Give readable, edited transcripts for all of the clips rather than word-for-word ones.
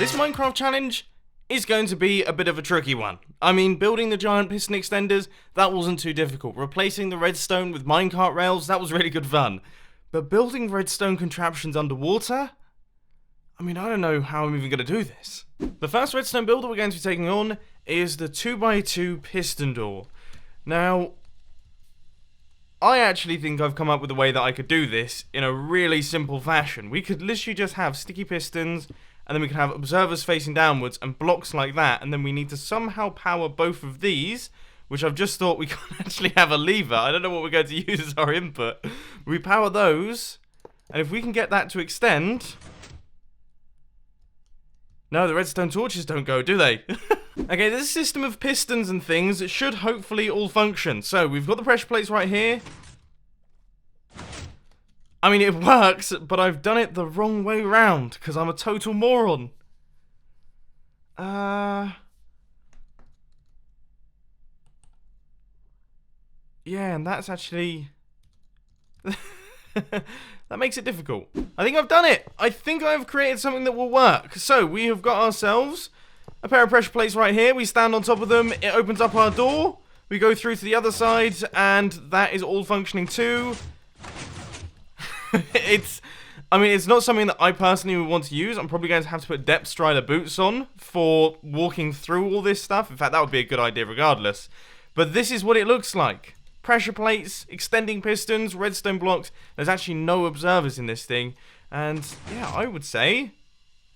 This Minecraft challenge is going to be a bit of a tricky one. I mean, building the giant piston extenders, that wasn't too difficult. Replacing the redstone with minecart rails, that was really good fun. But building redstone contraptions underwater? I mean, I don't know how I'm even going to do this. The first redstone build that we're going to be taking on is the 2x2 piston door. Now, I actually think I've come up with a way that I could do this in a really simple fashion. We could literally just have sticky pistons, and then we could have observers facing downwards and blocks like that, and then we need to somehow power both of these, which I've just thought we can't actually have a lever. I don't know what we're going to use as our input. We power those, and if we can get that to extend... No, the redstone torches don't go, do they? Okay, this system of pistons and things should hopefully all function. So, we've got the pressure plates right here. I mean, it works, but I've done it the wrong way round, because I'm a total moron. Yeah, and that's actually... that makes it difficult. I think I've done it. I think I've created something that will work. So, we have got ourselves a pair of pressure plates right here. We stand on top of them. It opens up our door. We go through to the other side, and that is all functioning too. I mean, it's not something that I personally would want to use. I'm probably going to have to put depth strider boots on for walking through all this stuff. In fact, that would be a good idea regardless. But this is what it looks like. Pressure plates, extending pistons, redstone blocks. There's actually no observers in this thing. And, yeah, I would say...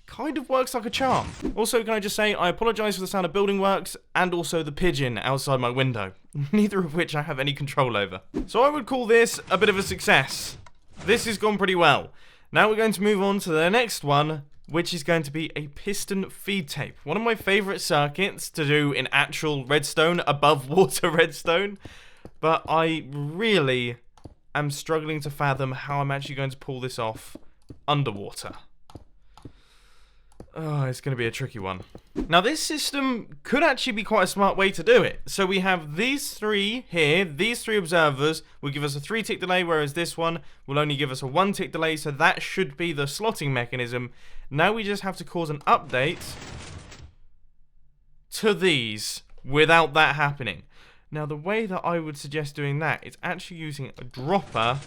kind of works like a charm. Also, can I just say, I apologise for the sound of building works, and also the pigeon outside my window. Neither of which I have any control over. So I would call this a bit of a success. This has gone pretty well. Now we're going to move on to the next one, which is going to be a piston feed tape. One of my favourite circuits to do in actual redstone, above water redstone. But I really am struggling to fathom how I'm actually going to pull this off underwater. Oh, it's going to be a tricky one. Now, this system could actually be quite a smart way to do it. So we have these three here. These three observers will give us a 3-tick delay, whereas this one will only give us a 1-tick delay. So that should be the slotting mechanism. Now we just have to cause an update to these without that happening. Now, the way that I would suggest doing that is actually using a dropper.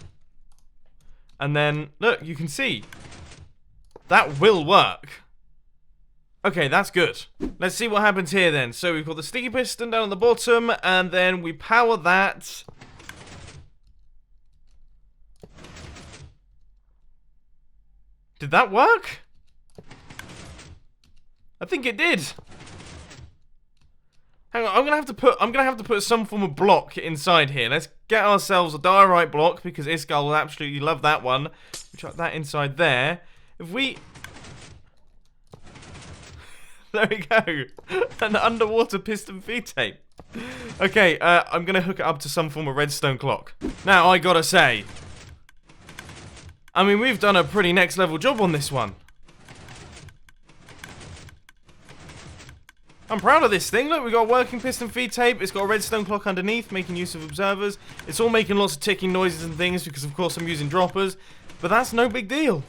And then, look, you can see. That will work. Okay, that's good. Let's see what happens here then. So we've got the sticky piston down at the bottom, and then we power that. Did that work? I think it did. Hang on, I'm gonna have to put some form of block inside here. Let's get ourselves a diorite block, because Iskall will absolutely love that one. We chuck that inside there. If we... There we go. An underwater piston feed tape. Okay, I'm going to hook it up to some form of redstone clock. Now, I gotta say, I mean, we've done a pretty next level job on this one. I'm proud of this thing. Look, we've got a working piston feed tape. It's got a redstone clock underneath, making use of observers. It's all making lots of ticking noises and things, because of course I'm using droppers. But that's no big deal.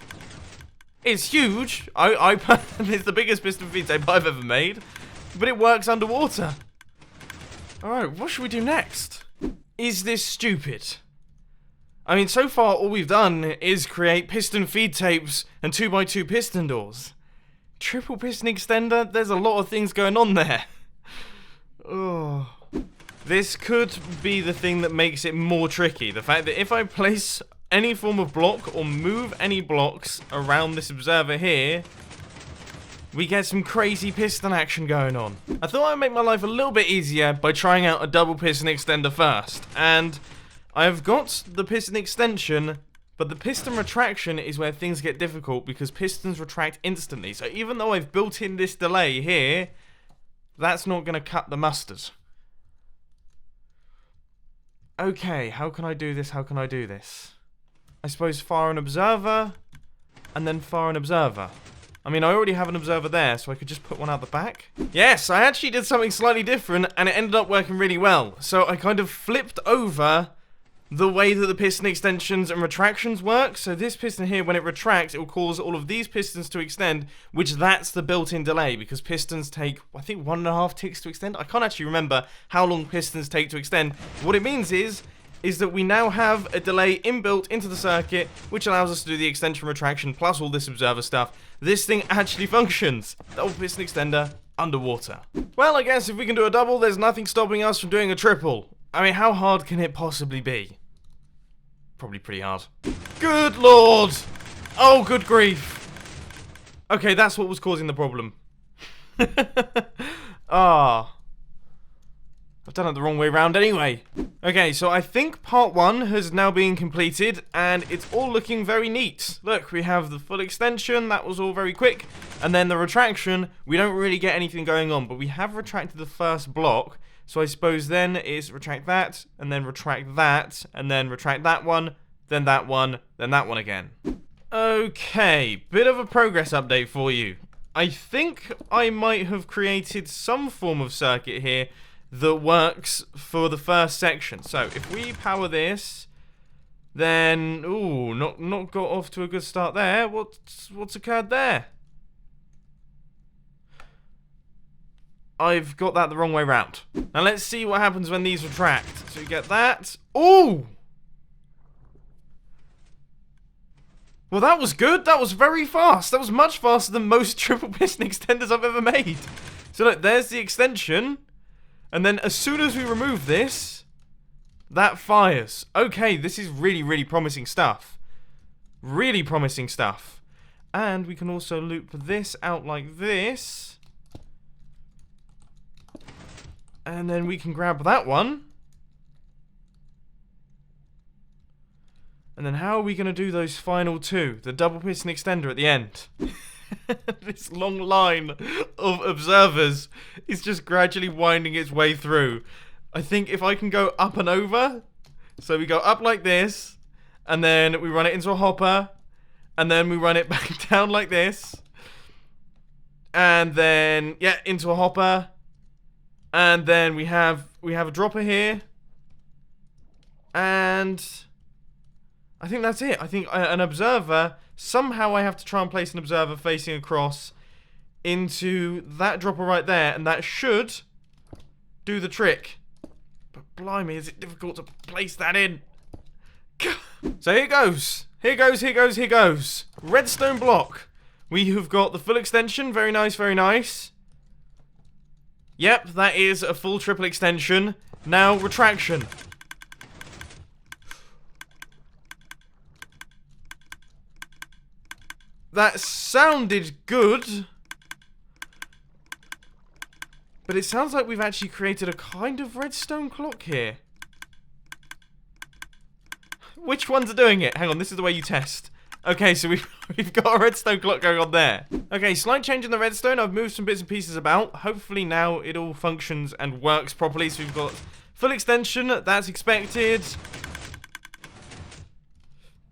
It's huge. It's the biggest piston feed tape I've ever made. But it works underwater. Alright, what should we do next? Is this stupid? I mean, so far all we've done is create piston feed tapes and 2x2 piston doors. Triple piston extender? There's a lot of things going on there. Oh. This could be the thing that makes it more tricky. The fact that if I place any form of block or move any blocks around this observer here, we get some crazy piston action going on. I thought I'd make my life a little bit easier by trying out a double piston extender first, and I've got the piston extension, but the piston retraction is where things get difficult because pistons retract instantly. So even though I've built in this delay here, that's not going to cut the mustard. Okay, how can I do this? How can I do this? I suppose fire an observer, and then fire an observer. I mean, I already have an observer there, so I could just put one out the back. Yes, I actually did something slightly different, and it ended up working really well. So I kind of flipped over the way that the piston extensions and retractions work. So this piston here, when it retracts, it will cause all of these pistons to extend, which that's the built-in delay, because pistons take, I think, 1.5 ticks to extend. I can't actually remember how long pistons take to extend. What it means is that we now have a delay inbuilt into the circuit, which allows us to do the extension retraction plus all this observer stuff. This thing actually functions. Double piston extender underwater. Well, I guess if we can do a double, there's nothing stopping us from doing a triple. I mean, how hard can it possibly be? Probably pretty hard. Good lord! Oh, good grief. Okay, that's what was causing the problem. Ah. I've done it the wrong way around anyway. Okay, so I think part 1 has now been completed, and it's all looking very neat. Look, we have the full extension, that was all very quick, and then the retraction, we don't really get anything going on, but we have retracted the first block, so I suppose then it's retract that, and then retract that, and then retract that one, then that one, then that one again. Okay, bit of a progress update for you. I think I might have created some form of circuit here that works for the first section. So if we power this, then ooh, not got off to a good start there. What's occurred there? I've got that the wrong way round. Now let's see what happens when these retract. So you get that. Ooh! Well, that was good. That was very fast. That was much faster than most triple piston extenders I've ever made. So look, there's the extension. And then as soon as we remove this, that fires. Okay, this is really, really promising stuff. Really promising stuff. And we can also loop this out like this. And then we can grab that one. And then how are we going to do those final two? The double piston extender at the end. This long line of observers is just gradually winding its way through. I think if I can go up and over, so we go up like this, and then we run it into a hopper, and then we run it back down like this, and then yeah, into a hopper, and then we have a dropper here, and I think that's it. I think an observer. Somehow I have to try and place an observer facing across into that dropper right there, and that should do the trick. But blimey, is it difficult to place that in? So here goes. Here goes, here goes, here goes. Redstone block. We have got the full extension. Very nice, very nice. Yep, that is a full triple extension. Now, retraction. That sounded good, but it sounds like we've actually created a kind of redstone clock here. Which ones are doing it? Hang on, this is the way you test. Okay, so we've got a redstone clock going on there. Okay, slight change in the redstone. I've moved some bits and pieces about. Hopefully now it all functions and works properly. So we've got full extension. That's expected.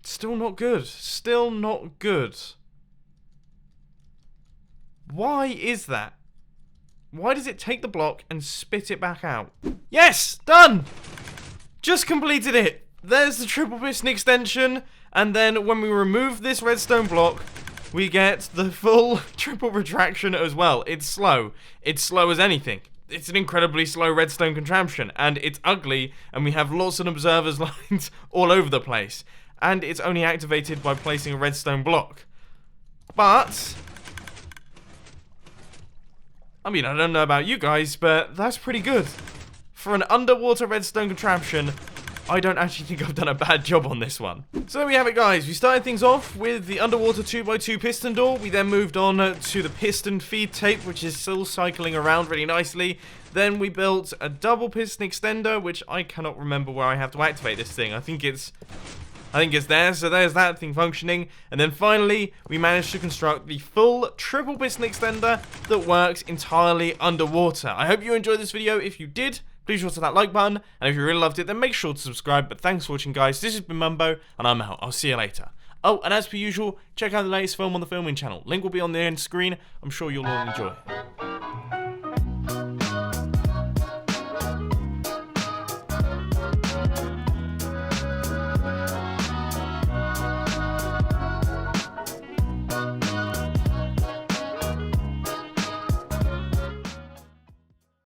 Still not good. Still not good. Why is that? Why does it take the block and spit it back out? Yes! Done! Just completed it. There's the triple piston extension. And then when we remove this redstone block, we get the full triple retraction as well. It's slow. It's slow as anything. It's an incredibly slow redstone contraption. And it's ugly. And we have lots of observers lines all over the place. And it's only activated by placing a redstone block. But I mean, I don't know about you guys, but that's pretty good. For an underwater redstone contraption, I don't actually think I've done a bad job on this one. So there we have it, guys. We started things off with the underwater 2x2 piston door. We then moved on to the piston feed tape, which is still cycling around really nicely. Then we built a double piston extender, which I cannot remember where I have to activate this thing. I think it's there, so there's that thing functioning. And then finally, we managed to construct the full triple piston extender that works entirely underwater. I hope you enjoyed this video. If you did, please hit that like button. And if you really loved it, then make sure to subscribe. But thanks for watching, guys. This has been Mumbo, and I'm out. I'll see you later. Oh, and as per usual, check out the latest film on the filming channel. Link will be on the end screen. I'm sure you'll all enjoy it.